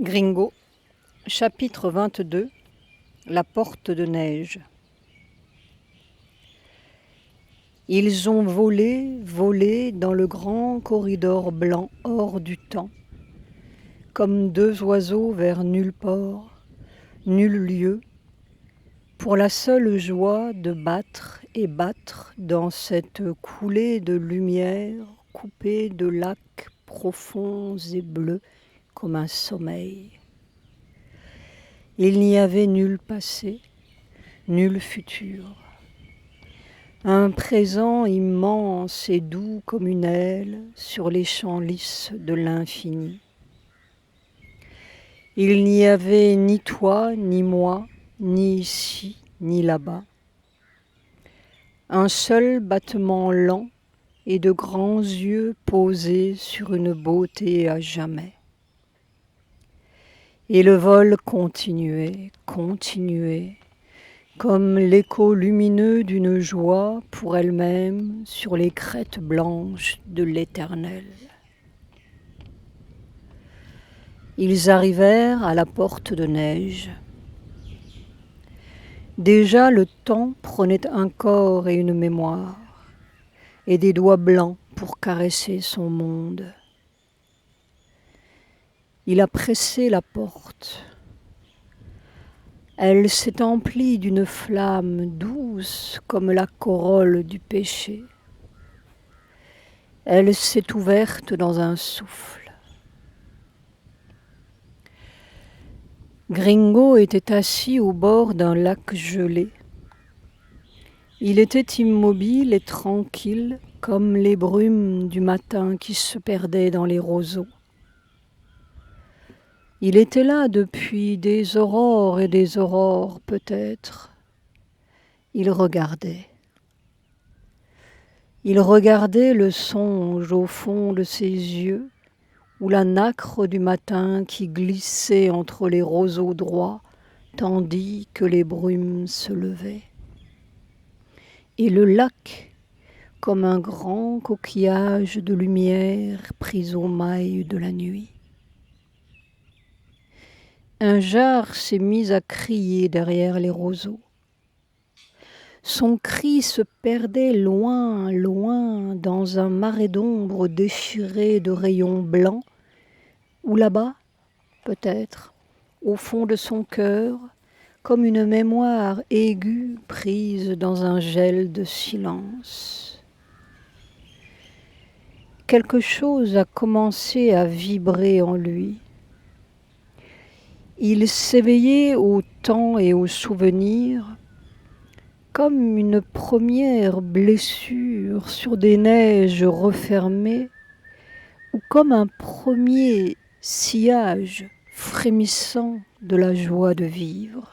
Gringo, chapitre 22, la porte de neige. Ils ont volé dans le grand corridor blanc hors du temps, comme deux oiseaux vers nul port, nul lieu, pour la seule joie de battre et battre dans cette coulée de lumière coupée de lacs profonds et bleus comme un sommeil. Il n'y avait nul passé, nul futur. Un présent immense et doux comme une aile sur les champs lisses de l'infini. Il n'y avait ni toi, ni moi, ni ici, ni là-bas. Un seul battement lent et de grands yeux posés sur une beauté à jamais. Et le vol continuait, comme l'écho lumineux d'une joie pour elle-même sur les crêtes blanches de l'Éternel. Ils arrivèrent à la porte de neige. Déjà le temps prenait un corps et une mémoire, et des doigts blancs pour caresser son monde. Il a pressé la porte. Elle s'est emplie d'une flamme douce comme la corolle du péché. Elle s'est ouverte dans un souffle. Gringo était assis au bord d'un lac gelé. Il était immobile et tranquille comme les brumes du matin qui se perdaient dans les roseaux. Il était là depuis des aurores et des aurores peut-être. Il regardait. Il regardait le songe au fond de ses yeux, ou la nacre du matin qui glissait entre les roseaux droits, tandis que les brumes se levaient. Et le lac, comme un grand coquillage de lumière pris aux mailles de la nuit. Un jar s'est mis à crier derrière les roseaux. Son cri se perdait loin, loin, dans un marais d'ombre déchiré de rayons blancs, ou là-bas, peut-être, au fond de son cœur, comme une mémoire aiguë prise dans un gel de silence. Quelque chose a commencé à vibrer en lui. Il s'éveillait au temps et aux souvenirs, comme une première blessure sur des neiges refermées, ou comme un premier sillage frémissant de la joie de vivre.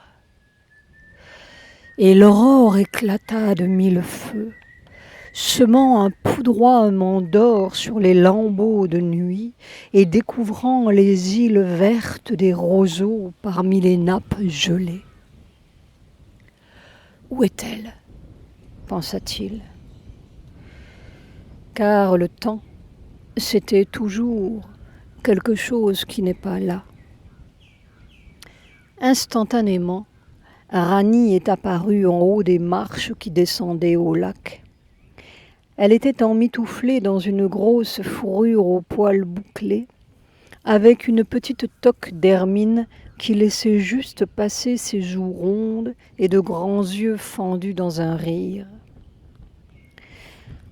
Et l'aurore éclata de mille feux, semant un poudroiement d'or sur les lambeaux de nuit et découvrant les îles vertes des roseaux parmi les nappes gelées. Où est-elle ? Pensa-t-il. Car le temps, c'était toujours quelque chose qui n'est pas là. Instantanément, Rani est apparue en haut des marches qui descendaient au lac. Elle était emmitouflée dans une grosse fourrure aux poils bouclés, avec une petite toque d'hermine qui laissait juste passer ses joues rondes et de grands yeux fendus dans un rire.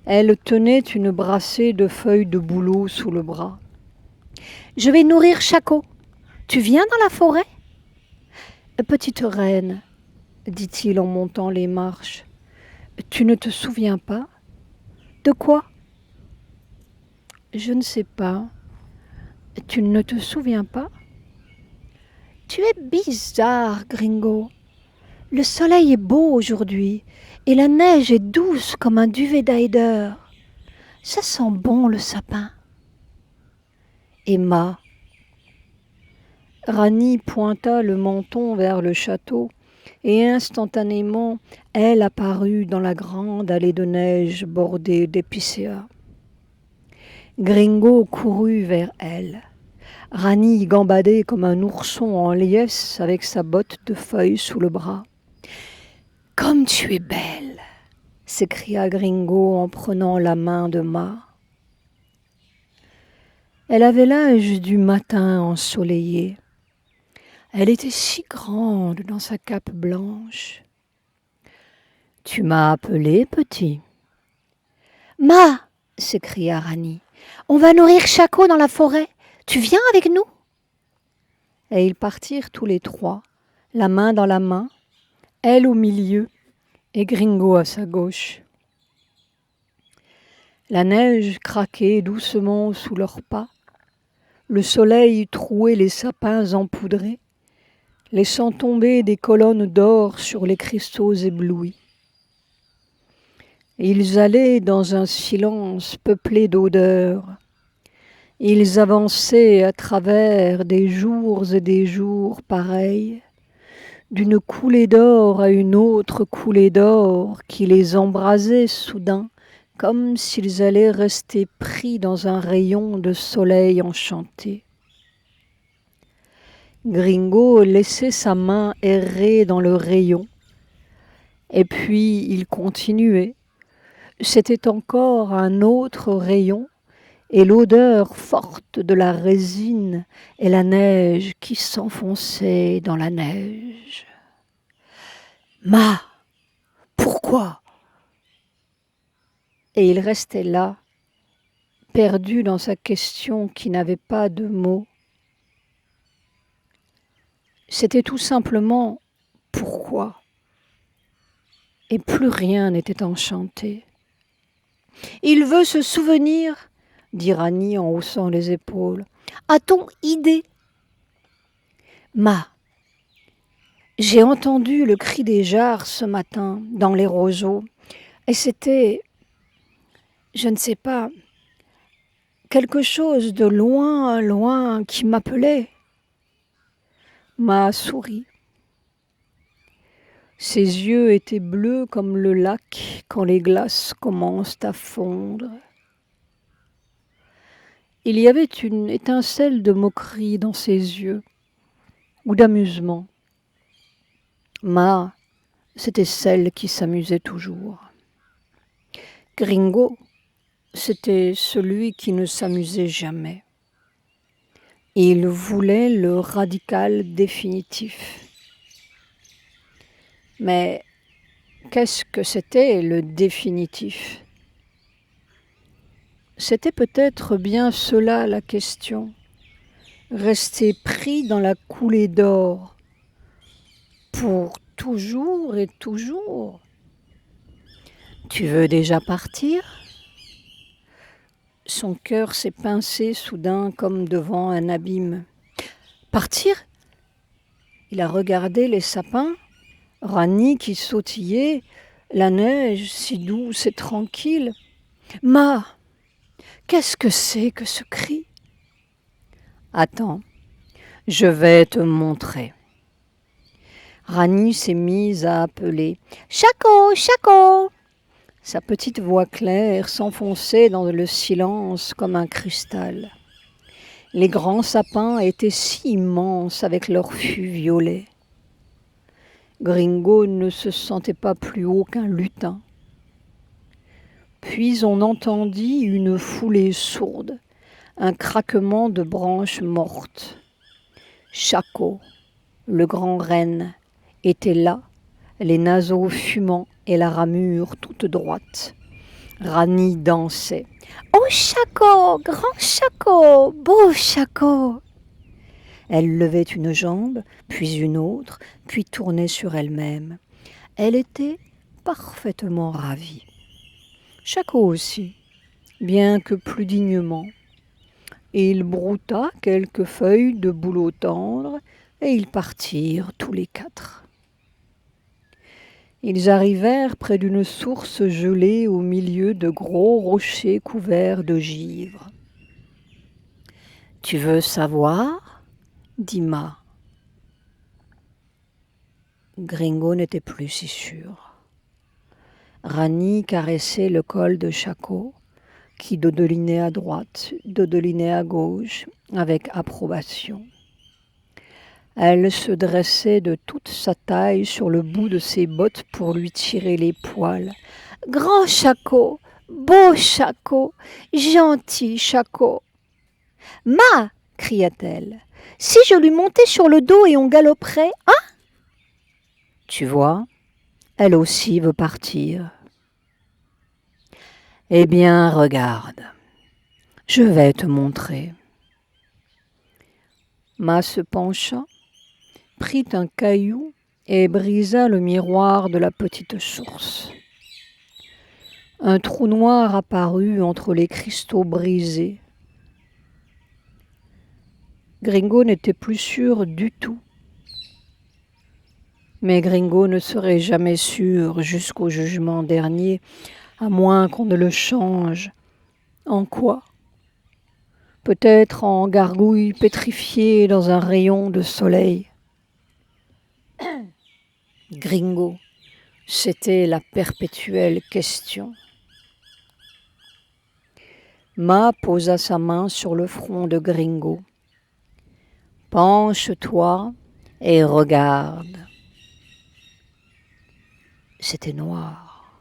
Elle tenait une brassée de feuilles de bouleau sous le bras. « Je vais nourrir Chaco. Tu viens dans la forêt ?»« Petite reine, dit-il en montant les marches, tu ne te souviens pas ? » « De quoi ? » ?»« Je ne sais pas. Tu ne te souviens pas ? » ?»« Tu es bizarre, Gringo. Le soleil est beau aujourd'hui et la neige est douce comme un duvet d'Eider. Ça sent bon le sapin. » Emma. Rani pointa le menton vers le château et instantanément, elle apparut dans la grande allée de neige bordée d'épicéas. Gringo courut vers elle. Rani gambadait comme un ourson en liesse avec sa botte de feuilles sous le bras. « Comme tu es belle !» s'écria Gringo en prenant la main de Ma. Elle avait l'âge du matin ensoleillé. Elle était si grande dans sa cape blanche. « Tu m'as appelé, petit ?» « Ma !» s'écria Rani. « On va nourrir Chako dans la forêt. Tu viens avec nous ?» Et ils partirent tous les trois, la main dans la main, elle au milieu et Gringo à sa gauche. La neige craquait doucement sous leurs pas. Le soleil trouait les sapins empoudrés, laissant tomber des colonnes d'or sur les cristaux éblouis. Ils allaient dans un silence peuplé d'odeurs. Ils avançaient à travers des jours et des jours pareils, d'une coulée d'or à une autre coulée d'or qui les embrasait soudain, comme s'ils allaient rester pris dans un rayon de soleil enchanté. Gringo laissait sa main errer dans le rayon, et puis il continuait. C'était encore un autre rayon, et l'odeur forte de la résine et la neige qui s'enfonçait dans la neige. « Ma, pourquoi ?» Et il restait là, perdu dans sa question qui n'avait pas de mots. C'était tout simplement « pourquoi ?» Et plus rien n'était enchanté. « Il veut se souvenir » dit Rani en haussant les épaules. « A-t-on idée ?» Ma, j'ai entendu le cri des jarres ce matin dans les roseaux, et c'était, je ne sais pas, quelque chose de loin, loin qui m'appelait. Ma sourit. Ses yeux étaient bleus comme le lac quand les glaces commencent à fondre. Il y avait une étincelle de moquerie dans ses yeux, ou d'amusement. Ma, c'était celle qui s'amusait toujours. Gringo, c'était celui qui ne s'amusait jamais. Il voulait le radical définitif. Mais qu'est-ce que c'était le définitif ? C'était peut-être bien cela la question. Rester pris dans la coulée d'or pour toujours et toujours. Tu veux déjà partir ? Son cœur s'est pincé soudain comme devant un abîme. Partir ? Il a regardé les sapins, Rani qui sautillait, la neige si douce et tranquille. Ma, qu'est-ce que c'est que ce cri ? Attends, je vais te montrer. Rani s'est mise à appeler « Chako, Chako !» Sa petite voix claire s'enfonçait dans le silence comme un cristal. Les grands sapins étaient si immenses avec leurs fûts violets. Gringo ne se sentait pas plus haut qu'un lutin. Puis on entendit une foulée sourde, un craquement de branches mortes. Chako, le grand renne, était là, les naseaux fumants et la ramure toute droite. Rani dansait. « Oh Chako, grand Chako, beau Chako !» Elle levait une jambe, puis une autre, puis tournait sur elle-même. Elle était parfaitement ravie. Chako aussi, bien que plus dignement. Et il brouta quelques feuilles de bouleau tendre et ils partirent tous les quatre. Ils arrivèrent près d'une source gelée au milieu de gros rochers couverts de givre. « Tu veux savoir ?» dit Ma. Gringo n'était plus si sûr. Rani caressait le col de Chako, qui dodelinait à droite, dodelinait à gauche, avec approbation. Elle se dressait de toute sa taille sur le bout de ses bottes pour lui tirer les poils. « Grand Shako, beau Shako, gentil Shako !»« Ma !» cria-t-elle. « Si je lui montais sur le dos et on galoperait, hein ?» Tu vois, elle aussi veut partir. Eh bien, regarde, je vais te montrer. Ma se pencha, prit un caillou et brisa le miroir de la petite source. Un trou noir apparut entre les cristaux brisés. Gringo n'était plus sûr du tout. Mais Gringo ne serait jamais sûr jusqu'au jugement dernier, à moins qu'on ne le change. En quoi ? Peut-être en gargouille pétrifiée dans un rayon de soleil. Gringo, c'était la perpétuelle question. Ma posa sa main sur le front de Gringo. « Penche-toi et regarde. » C'était noir.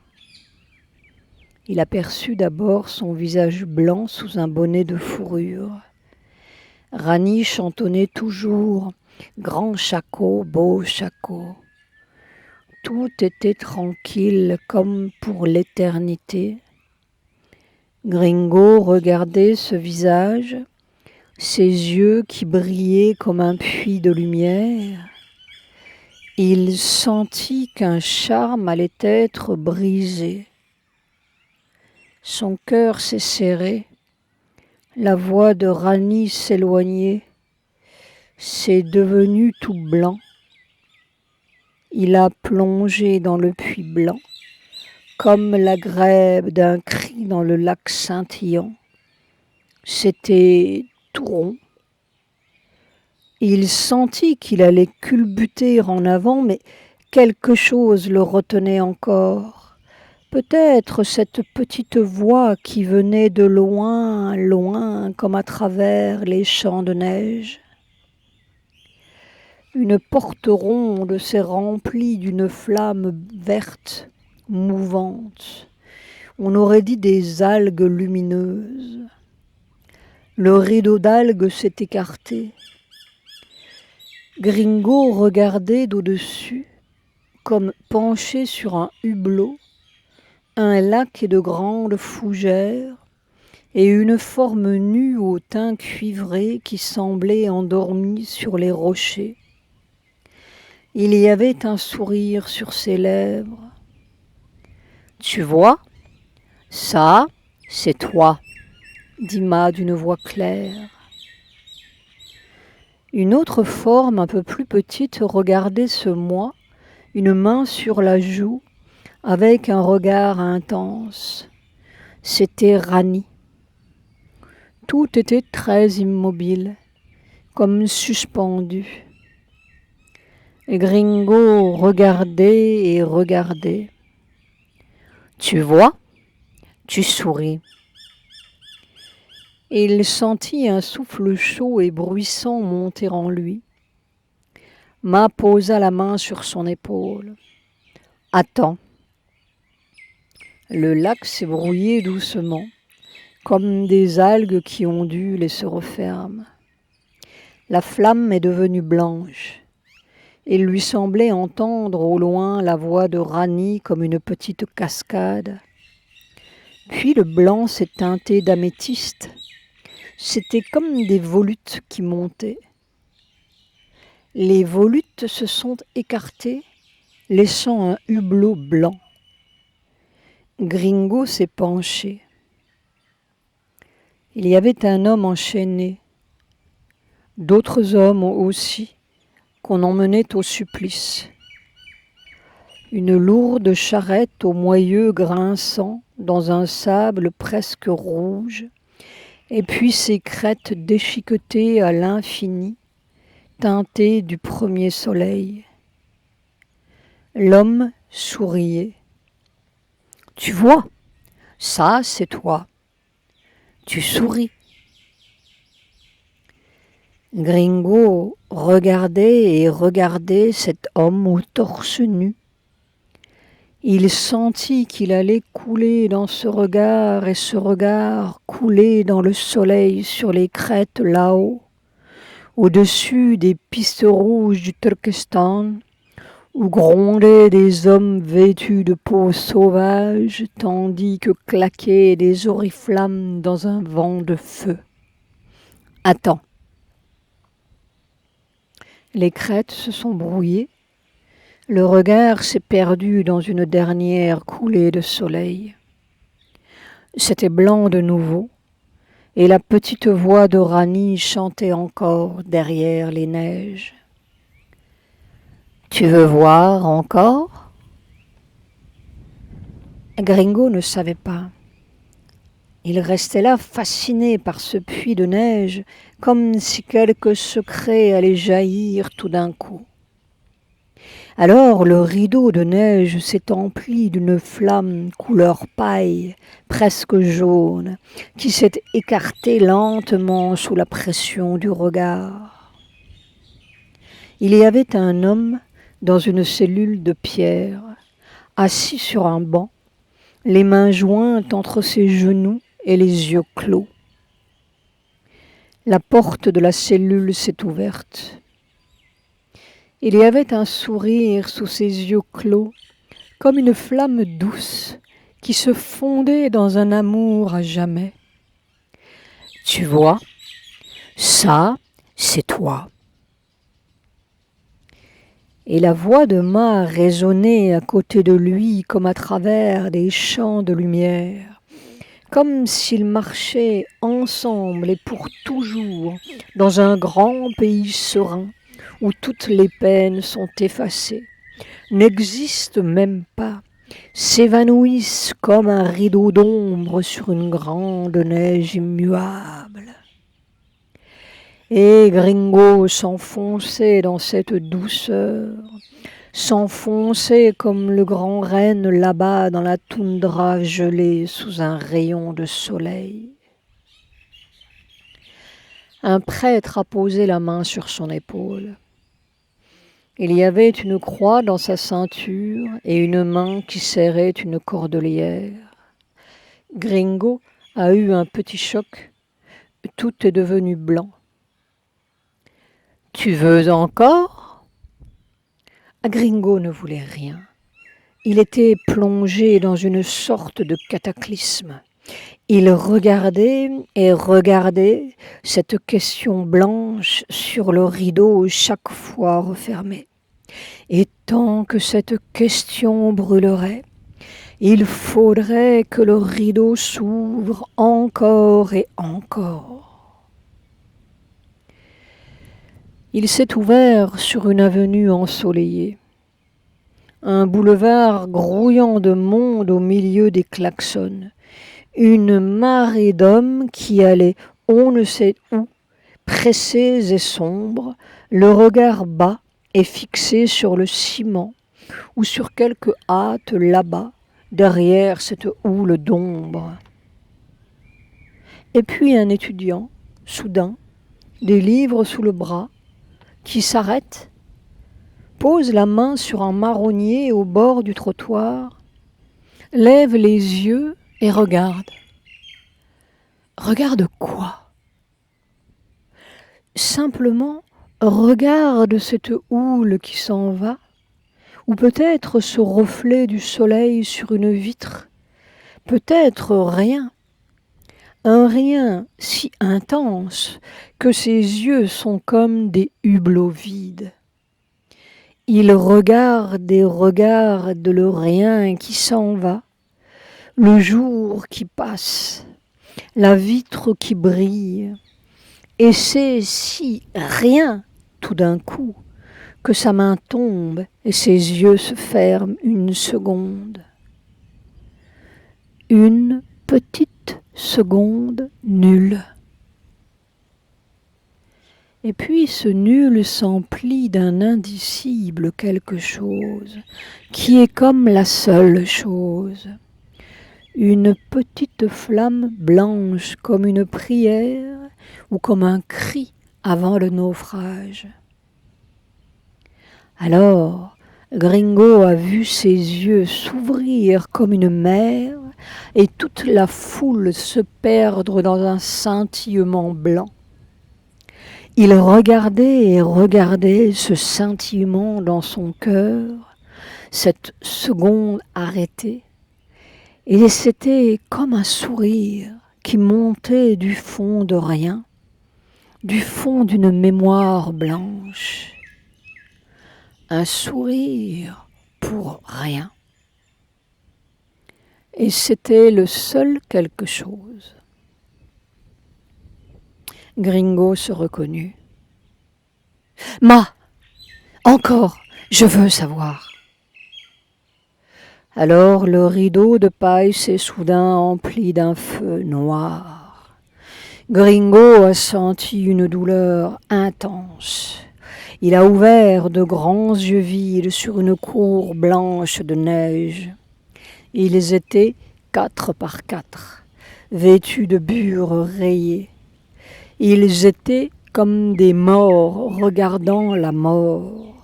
Il aperçut d'abord son visage blanc sous un bonnet de fourrure. Rani chantonnait toujours « Grand Shako, beau Shako ». Tout était tranquille comme pour l'éternité. Gringo regardait ce visage, ses yeux qui brillaient comme un puits de lumière. Il sentit qu'un charme allait être brisé. Son cœur s'est serré, la voix de Rani s'éloignait, c'est devenu tout blanc. Il a plongé dans le puits blanc, comme la grèbe d'un cri dans le lac scintillant. C'était tout rond. Il sentit qu'il allait culbuter en avant, mais quelque chose le retenait encore. Peut-être cette petite voix qui venait de loin, loin, comme à travers les champs de neige. Une porte ronde s'est remplie d'une flamme verte, mouvante. On aurait dit des algues lumineuses. Le rideau d'algues s'est écarté. Gringo regardait d'au-dessus, comme penché sur un hublot, un lac et de grandes fougères, et une forme nue au teint cuivré qui semblait endormie sur les rochers. Il y avait un sourire sur ses lèvres. « Tu vois, ça, c'est toi », dit Ma d'une voix claire. Une autre forme un peu plus petite regardait ce moi, une main sur la joue, avec un regard intense. C'était Rani. Tout était très immobile, comme suspendu. Et Gringo regardait et regardait. « Tu vois, tu souris. » Il sentit un souffle chaud et bruissant monter en lui. Ma posa la main sur son épaule. « Attends. » Le lac s'est brouillé doucement, comme des algues qui ondulent et se referment. La flamme est devenue blanche. Il lui semblait entendre au loin la voix de Rani comme une petite cascade. Puis le blanc s'est teinté d'améthyste. C'était comme des volutes qui montaient. Les volutes se sont écartées, laissant un hublot blanc. Gringo s'est penché. Il y avait un homme enchaîné, d'autres hommes aussi, qu'on emmenait au supplice. Une lourde charrette aux moyeux grinçant dans un sable presque rouge, et puis ces crêtes déchiquetées à l'infini, teintées du premier soleil. L'homme souriait. « Tu vois, ça c'est toi. Tu souris. Gringo regardait et regardait cet homme au torse nu. Il sentit qu'il allait couler dans ce regard et ce regard couler dans le soleil sur les crêtes là-haut, au-dessus des pistes rouges du Turkestan, où grondaient des hommes vêtus de peau sauvage, tandis que claquaient des oriflammes dans un vent de feu. Attends. Les crêtes se sont brouillées. Le regard s'est perdu dans une dernière coulée de soleil. C'était blanc de nouveau, et la petite voix de Rani chantait encore derrière les neiges. Tu veux voir encore ? Gringo ne savait pas. Il restait là fasciné par ce puits de neige, comme si quelque secret allait jaillir tout d'un coup. Alors le rideau de neige s'est empli d'une flamme couleur paille, presque jaune, qui s'est écartée lentement sous la pression du regard. Il y avait un homme dans une cellule de pierre, assis sur un banc, les mains jointes entre ses genoux et les yeux clos. La porte de la cellule s'est ouverte. Il y avait un sourire sous ses yeux clos, comme une flamme douce qui se fondait dans un amour à jamais. Tu vois, ça, c'est toi. Et la voix de Ma résonnait à côté de lui comme à travers des champs de lumière, comme s'ils marchaient ensemble et pour toujours dans un grand pays serein où toutes les peines sont effacées, n'existent même pas, s'évanouissent comme un rideau d'ombre sur une grande neige immuable. Et Gringo s'enfonçait dans cette douceur, s'enfonçait comme le grand renne là-bas dans la toundra gelée sous un rayon de soleil. Un prêtre a posé la main sur son épaule. Il y avait une croix dans sa ceinture et une main qui serrait une cordelière. Gringo a eu un petit choc. Tout est devenu blanc. « Tu veux encore ?» Gringo ne voulait rien. Il était plongé dans une sorte de cataclysme. Il regardait et regardait cette question blanche sur le rideau chaque fois refermé. Et tant que cette question brûlerait, il faudrait que le rideau s'ouvre encore et encore. Il s'est ouvert sur une avenue ensoleillée, un boulevard grouillant de monde au milieu des klaxons, une marée d'hommes qui allaient on ne sait où, pressés et sombres, le regard bas et fixé sur le ciment ou sur quelque hâte là-bas, derrière cette houle d'ombre. Et puis un étudiant, soudain, des livres sous le bras, qui s'arrête, pose la main sur un marronnier au bord du trottoir, lève les yeux et regarde. Regarde quoi ? Simplement regarde cette houle qui s'en va, ou peut-être ce reflet du soleil sur une vitre, peut-être rien. Un rien si intense que ses yeux sont comme des hublots vides. Il regarde et regarde le rien qui s'en va, le jour qui passe, la vitre qui brille, et c'est si rien tout d'un coup que sa main tombe et ses yeux se ferment une seconde. Une petite seconde nulle. Et puis ce nul s'emplit d'un indicible quelque chose, qui est comme la seule chose. une petite flamme blanche comme une prière ou comme un cri avant le naufrage. Alors, Gringo a vu ses yeux s'ouvrir comme une mer et toute la foule se perdre dans un scintillement blanc. Il regardait et regardait ce scintillement dans son cœur, cette seconde arrêtée, et c'était comme un sourire qui montait du fond de rien, du fond d'une mémoire blanche. Un sourire pour rien. Et c'était le seul quelque chose. Gringo se reconnut. « Ma, encore, je veux savoir. » Alors le rideau de paille s'est soudain empli d'un feu noir. Gringo a senti une douleur intense. Il a ouvert de grands yeux vides sur une cour blanche de neige. Ils étaient 4 par 4, vêtus de bure rayée. Ils étaient comme des morts regardant la mort.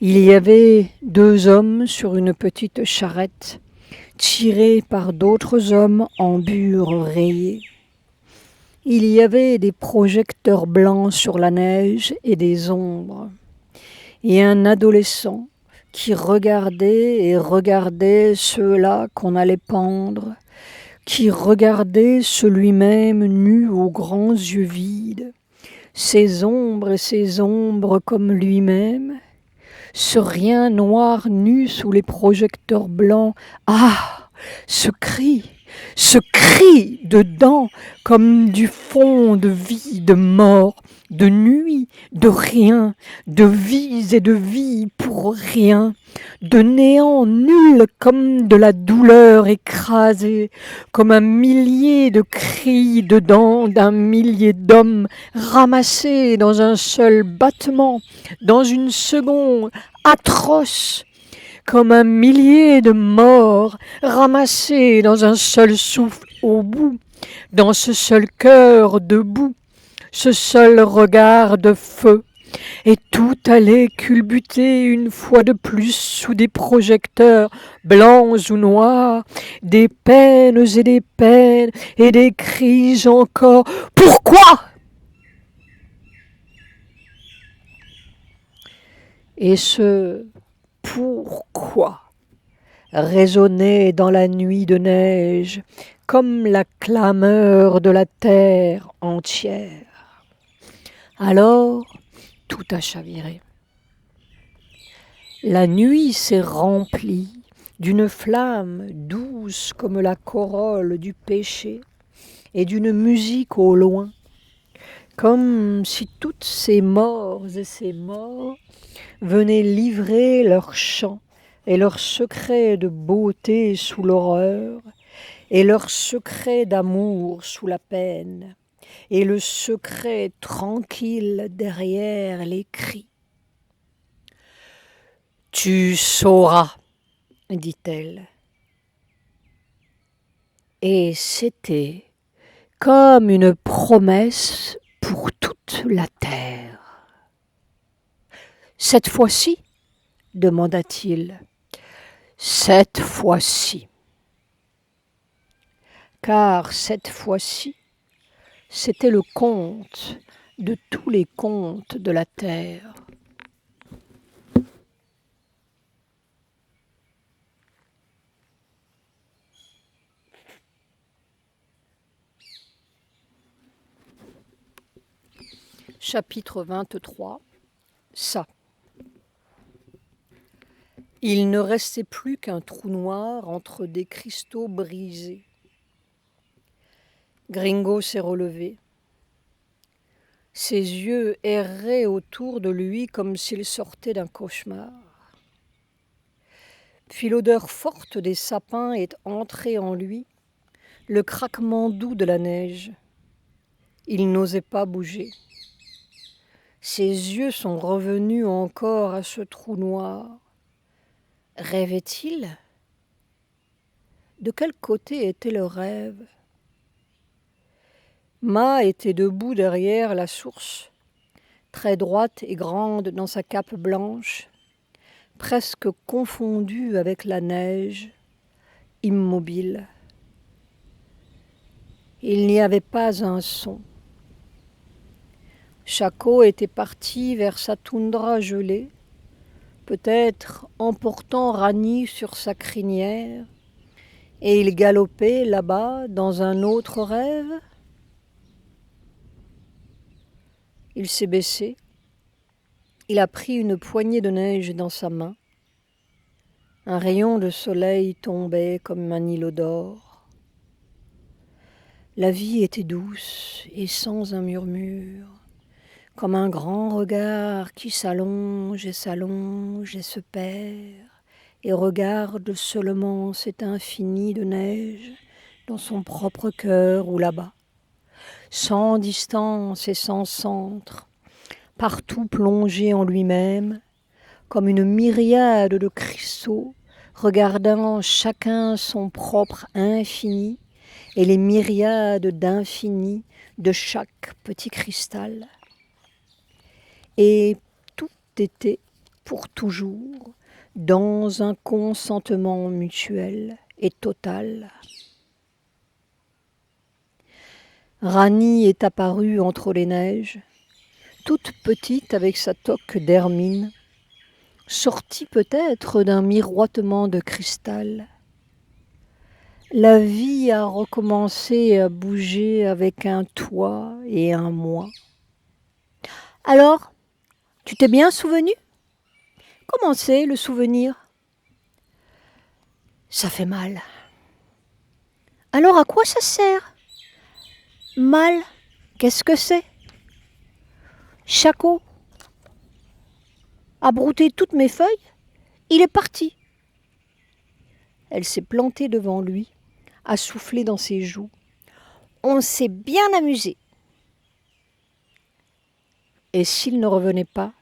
Il y avait 2 hommes sur une petite charrette, tirés par d'autres hommes en bure rayée. Il y avait des projecteurs blancs sur la neige et des ombres. Et un adolescent qui regardait et regardait ceux-là qu'on allait pendre, qui regardait celui-même nu aux grands yeux vides, ses ombres et ses ombres comme lui-même, ce rien noir nu sous les projecteurs blancs. Ah, ce cri dedans comme du fond de vie, de mort, de nuit, de rien, de vies et de vie pour rien, de néant nul comme de la douleur écrasée, comme un millier de cris dedans d'un millier d'hommes ramassés dans un seul battement, dans une seconde atroce, comme un millier de morts ramassés dans un seul souffle au bout, dans ce seul cœur debout, ce seul regard de feu, et tout allait culbuter une fois de plus sous des projecteurs blancs ou noirs, des peines et des cris encore. Pourquoi? Et ce pourquoi résonnait dans la nuit de neige comme la clameur de la terre entière. Alors, tout a chaviré. La nuit s'est remplie d'une flamme douce comme la corolle du péché et d'une musique au loin, comme si toutes ces morts et ces morts venaient livrer leurs chants et leurs secrets de beauté sous l'horreur, et leurs secrets d'amour sous la peine, et le secret tranquille derrière les cris. « Tu sauras, » dit-elle. Et c'était comme une promesse pour toute la terre. « Cette fois-ci » demanda-t-il. « Cette fois-ci. » Car cette fois-ci, c'était le conte de tous les contes de la terre. Chapitre 23. Ça. Il ne restait plus qu'un trou noir entre des cristaux brisés. Gringo s'est relevé. Ses yeux erraient autour de lui comme s'il sortait d'un cauchemar. Puis l'odeur forte des sapins est entrée en lui, le craquement doux de la neige. Il n'osait pas bouger. Ses yeux sont revenus encore à ce trou noir. Rêvait-il? De quel côté était le rêve? Ma était debout derrière la source, très droite et grande dans sa cape blanche, presque confondue avec la neige, immobile. Il n'y avait pas un son. Shako était parti vers sa toundra gelée, peut-être emportant Rani sur sa crinière, et il galopait là-bas dans un autre rêve. Il s'est baissé. Il a pris une poignée de neige dans sa main. Un rayon de soleil tombait comme un îlot d'or. La vie était douce et sans un murmure, comme un grand regard qui s'allonge et se perd et regarde seulement cet infini de neige dans son propre cœur ou là-bas, sans distance et sans centre, partout plongé en lui-même, comme une myriade de cristaux, regardant chacun son propre infini et les myriades d'infini de chaque petit cristal. Et tout était pour toujours dans un consentement mutuel et total. Rani est apparue entre les neiges, toute petite avec sa toque d'hermine, sortie peut-être d'un miroitement de cristal. La vie a recommencé à bouger avec un toi et un moi. Alors, tu t'es bien souvenu? Comment c'est le souvenir? Ça fait mal. Alors à quoi ça sert? Mal, qu'est-ce que c'est? Shako a brouté toutes mes feuilles, il est parti. Elle s'est plantée devant lui, a soufflé dans ses joues. On s'est bien amusé. Et s'il ne revenait pas?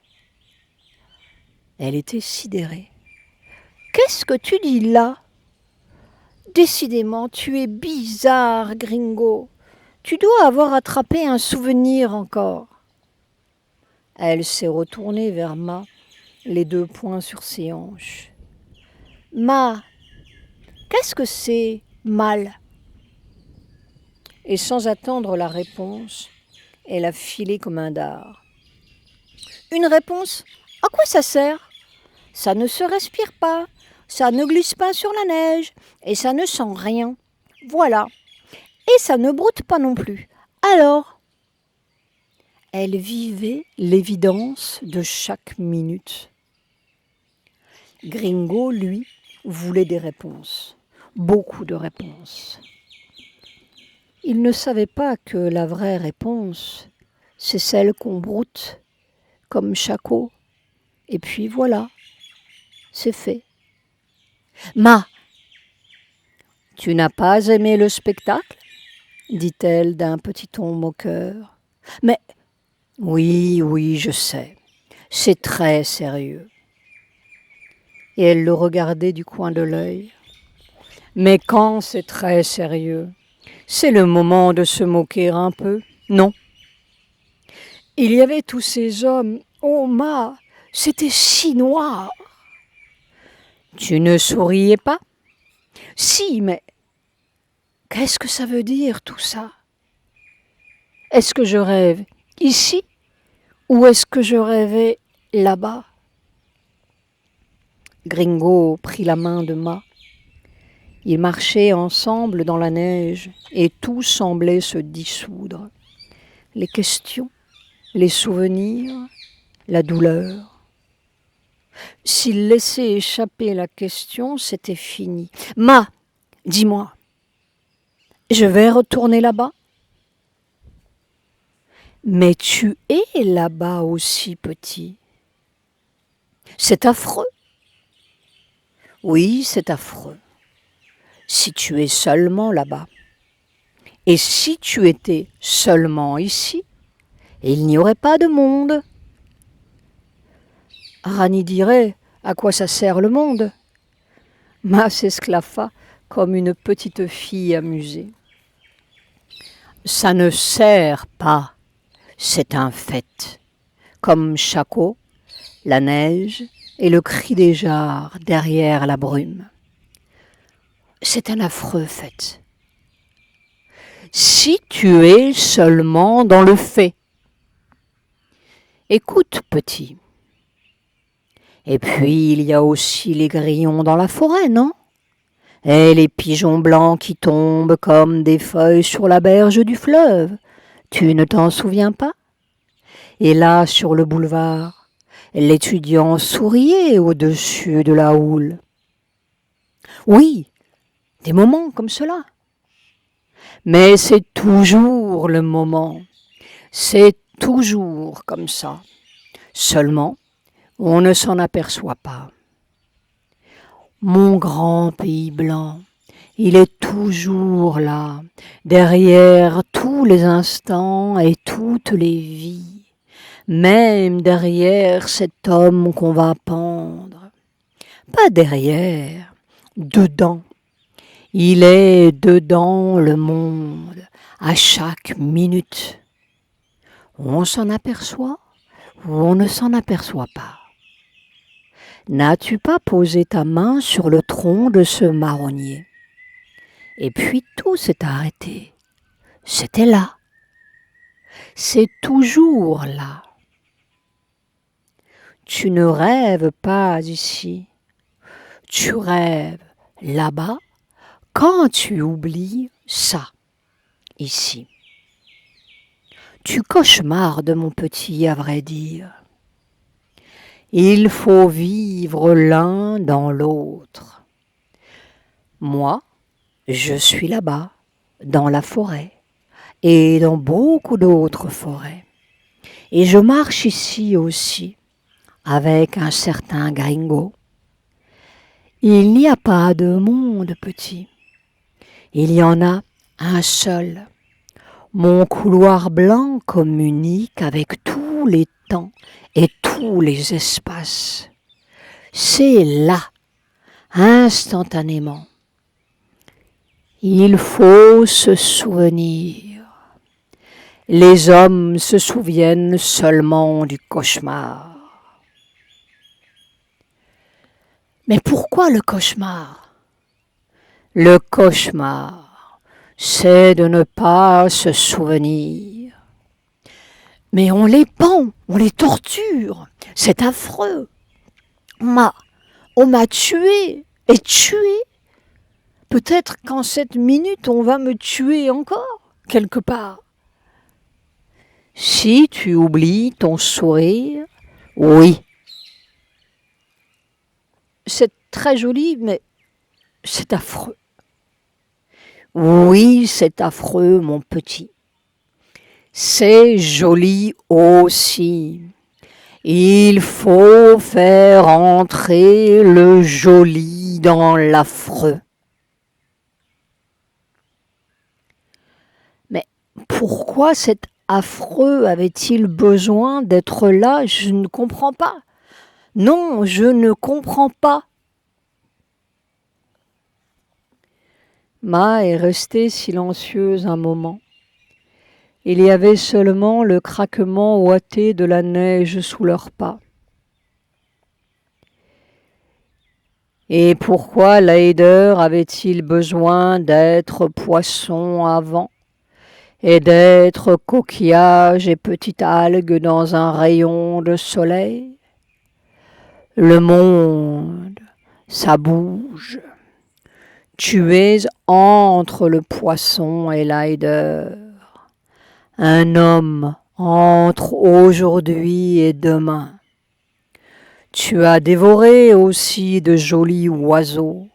Elle était sidérée. Qu'est-ce que tu dis là? Décidément, tu es bizarre, Gringo. Tu dois avoir attrapé un souvenir encore. Elle s'est retournée vers Ma, les deux poings sur ses hanches. Ma, qu'est-ce que c'est, mal? Et sans attendre la réponse, elle a filé comme un dard. Une réponse? À quoi ça sert? Ça ne se respire pas, ça ne glisse pas sur la neige, et ça ne sent rien. Voilà. Et ça ne broute pas non plus. Alors? Elle vivait l'évidence de chaque minute. Gringo, lui, voulait des réponses. Beaucoup de réponses. Il ne savait pas que la vraie réponse, c'est celle qu'on broute, comme Shako. Et puis voilà, c'est fait. Ma, tu n'as pas aimé le spectacle? Dit-elle d'un petit ton moqueur. Mais oui, je sais, c'est très sérieux. Et elle le regardait du coin de l'œil. Mais quand c'est très sérieux, c'est le moment de se moquer un peu, non? Il y avait tous ces hommes, oh Ma, c'était si noir. Tu ne souriais pas? Si, mais qu'est-ce que ça veut dire tout ça? Est-ce que je rêve ici ou est-ce que je rêvais là-bas? Gringo prit la main de Ma. Ils marchaient ensemble dans la neige et tout semblait se dissoudre. Les questions, les souvenirs, la douleur. S'il laissait échapper la question, c'était fini. Ma, dis-moi, je vais retourner là-bas? Mais tu es là-bas aussi, petit. C'est affreux. Oui, c'est affreux. Si tu es seulement là-bas. Et si tu étais seulement ici, il n'y aurait pas de monde. Rani dirait, à quoi ça sert le monde? Ma s'esclaffa comme une petite fille amusée. Ça ne sert pas, c'est un fait, comme Chako, la neige et le cri des jarres derrière la brume. C'est un affreux fait. Si tu es seulement dans le fait. Écoute, petit. Et puis il y a aussi les grillons dans la forêt, non? Et les pigeons blancs qui tombent comme des feuilles sur la berge du fleuve. Tu ne t'en souviens pas? Et là, sur le boulevard, l'étudiant souriait au-dessus de la houle. Oui, des moments comme cela. Mais c'est toujours le moment. C'est toujours comme ça. Seulement, on ne s'en aperçoit pas. Mon grand pays blanc, il est toujours là, derrière tous les instants et toutes les vies, même derrière cet homme qu'on va pendre. Pas derrière, dedans. Il est dedans le monde, à chaque minute. On s'en aperçoit ou on ne s'en aperçoit pas. N'as-tu pas posé ta main sur le tronc de ce marronnier? Et puis tout s'est arrêté. C'était là. C'est toujours là. Tu ne rêves pas ici. Tu rêves là-bas quand tu oublies ça, ici. Tu cauchemardes, mon petit, à vrai dire. Il faut vivre l'un dans l'autre. Moi, je suis là-bas, dans la forêt, et dans beaucoup d'autres forêts. Et je marche ici aussi, avec un certain gringo. Il n'y a pas de monde, petit. Il y en a un seul. Mon couloir blanc communique avec tous les temps et tous les espaces. C'est là, instantanément. Il faut se souvenir. Les hommes se souviennent seulement du cauchemar. Mais pourquoi le cauchemar? Le cauchemar, c'est de ne pas se souvenir. Mais on les pend, on les torture, c'est affreux. On m'a tué et tué. Peut-être qu'en cette minute, on va me tuer encore, quelque part. Si tu oublies ton sourire, oui. C'est très joli, mais c'est affreux. Oui, c'est affreux, mon petit. C'est joli aussi. Il faut faire entrer le joli dans l'affreux. Mais pourquoi cet affreux avait-il besoin d'être là? Je ne comprends pas. Non, je ne comprends pas. Ma est restée silencieuse un moment. Il y avait seulement le craquement ouaté de la neige sous leurs pas. Et pourquoi Leider avait-il besoin d'être poisson avant et d'être coquillage et petite algue dans un rayon de soleil? Le monde, ça bouge. Tu es entre le poisson et Leider. Un homme entre aujourd'hui et demain. Tu as dévoré aussi de jolis oiseaux.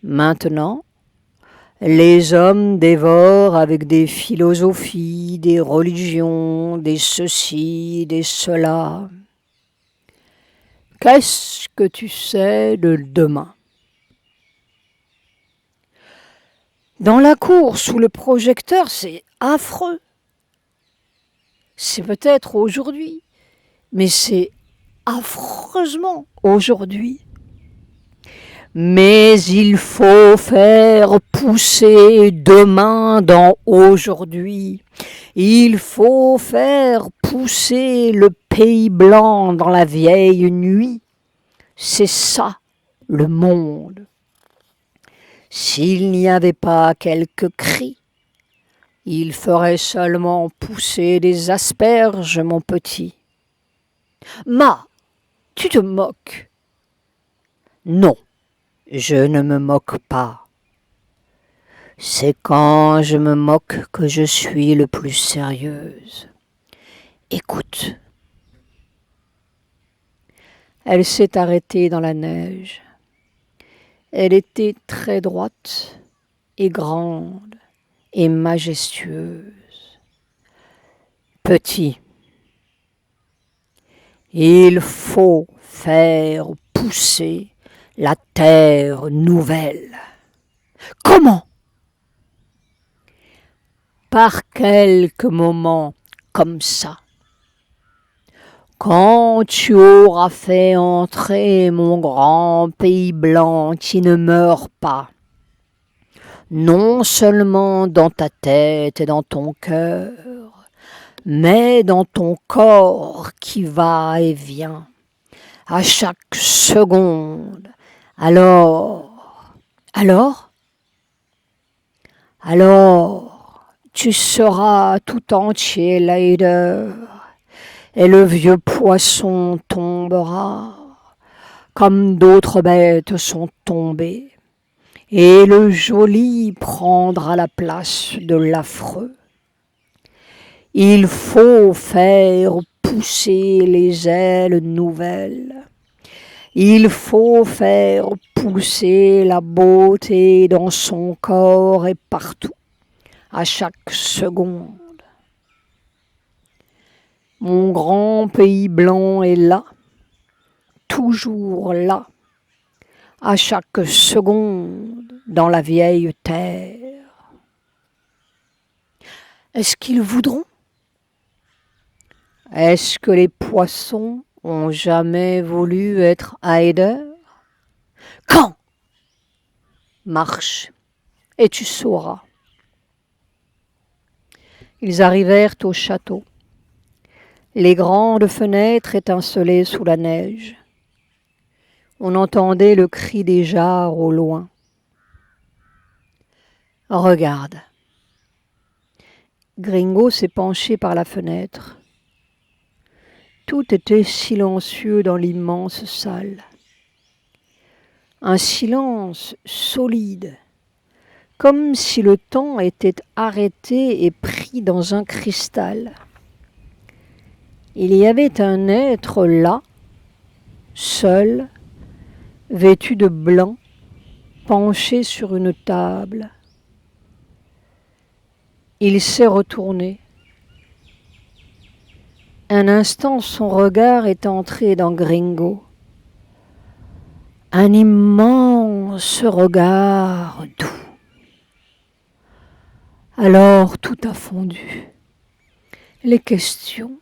Maintenant, les hommes dévorent avec des philosophies, des religions, des ceci, des cela. Qu'est-ce que tu sais de demain? Dans la cour, sous le projecteur, c'est affreux. C'est peut-être aujourd'hui, mais c'est affreusement aujourd'hui. Mais il faut faire pousser demain dans aujourd'hui. Il faut faire pousser le pays blanc dans la vieille nuit. C'est ça, le monde. S'il n'y avait pas quelques cris, il ferait seulement pousser des asperges, mon petit. Ma, tu te moques. Non, je ne me moque pas. C'est quand je me moque que je suis le plus sérieuse. Écoute. Elle s'est arrêtée dans la neige. Elle était très droite et grande et majestueuse. Petit, il faut faire pousser la terre nouvelle. Comment? Par quelques moments comme ça. Quand tu auras fait entrer mon grand pays blanc qui ne meurt pas, non seulement dans ta tête et dans ton cœur, mais dans ton corps qui va et vient, à chaque seconde, alors, tu seras tout entier, Leider, et le vieux poisson tombera, comme d'autres bêtes sont tombées, et le joli prendra la place de l'affreux. Il faut faire pousser les ailes nouvelles. Il faut faire pousser la beauté dans son corps et partout, à chaque seconde. Mon grand pays blanc est là, toujours là, à chaque seconde dans la vieille terre. Est-ce qu'ils voudront? Est-ce que les poissons ont jamais voulu être Heider? Quand? Marche, et tu sauras. Ils arrivèrent au château. Les grandes fenêtres étincelaient sous la neige. On entendait le cri des jarres au loin. Regarde. Gringo s'est penché par la fenêtre. Tout était silencieux dans l'immense salle. Un silence solide, comme si le temps était arrêté et pris dans un cristal. Il y avait un être là, seul, vêtu de blanc, penché sur une table. Il s'est retourné. Un instant, son regard est entré dans Gringo. Un immense regard doux. Alors tout a fondu. Les questions,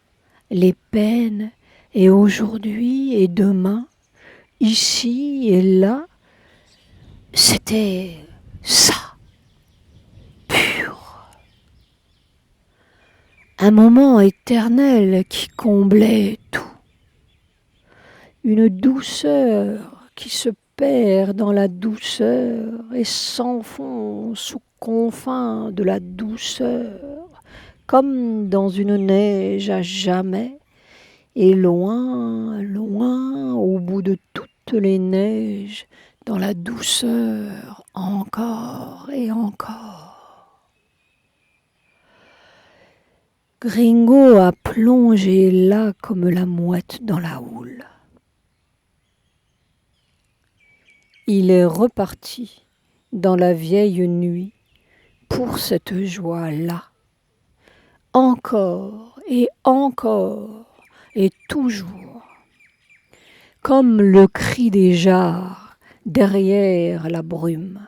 les peines, et aujourd'hui et demain, ici et là, c'était ça, pur. Un moment éternel qui comblait tout. Une douceur qui se perd dans la douceur et s'enfonce aux confins de la douceur, comme dans une neige à jamais, et loin, loin, au bout de toutes les neiges, dans la douceur, encore et encore. Gringo a plongé là comme la mouette dans la houle. Il est reparti dans la vieille nuit pour cette joie-là. Encore et toujours, comme le cri des jarres derrière la brume.